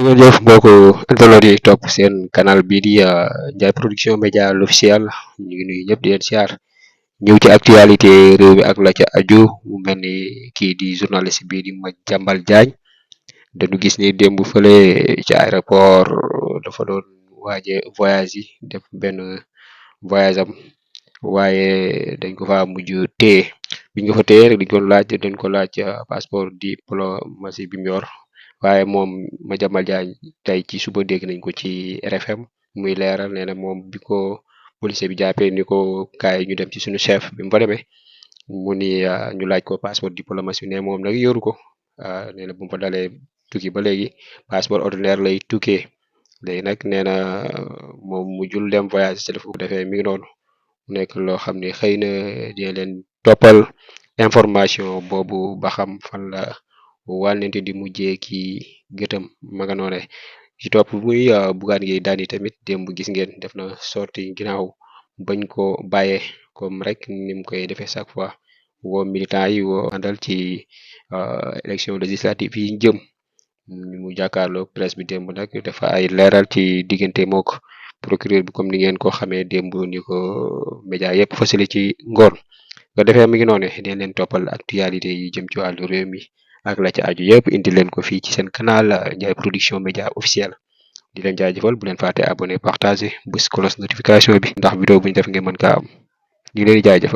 jërëjëf mbokku internet yi topp seen canal bii di Ndiaye Production Média l'officiel ñu ngi nuyu ñëpp di leen siyaar ñëw ci actualité réew mi ak la ca aju mu mel ni kii di journaliste bii di Madiambal Diagne dañu gis ni démb fële ci aéroport dafa doon waaje voyage yi def benn voyage am waaye dañ ko fa mujj téye biñ ko fa téye rek dañ ko laaj passeport diplomatie bi mu yor waaye moom Madiambal Diagne tey ci suba dégg nañ ko ci RFM muy leeral nee na moom bi ko policier bi jàppee ni ko kaay ñu dem ci suñu chef bi mu fa demee mu ni ñu laaj ko passeport diplomatie ne moom nag yoru ko nee na bu mu fa dalee tukki ba léegi passeport ordinaire lay tukkee léegi nag nee na moom mujjul dem voyage ci dafa ko defee mi ngi noonu mu nekk loo xam ne xëy na dina leen toppal information boobu ba xam fan la wànnente di mujjee ki gëtam ma nga noone ci topp muy Bougane Gueye Dany tamit démb gis ngeen def na sorti ginnaaw bañ ko bàyyee comme rek ni mu koy defee chaque fois woo militant yi woo àndal ci élection législative yi jëm mu jàkkaarloo presse bi démb nag dafa ay leeral ci diggante mook procureur bi comme ni ngeen ko xamee démb ni ko média yëpp fësale ci ngoon nga defee mi ngi noone deen leen toppal actualité yi jëm ci wàllu réew mi ak la ci aju yëpp indi leen ko fii ci seen canal Ndiaye Production Média officiel di leen jaajëfal bu leen fàtte abonné partager bés cloche notification bi ndax vidéo bu ñu def ngeen mën kaa am di leen di jaajëfal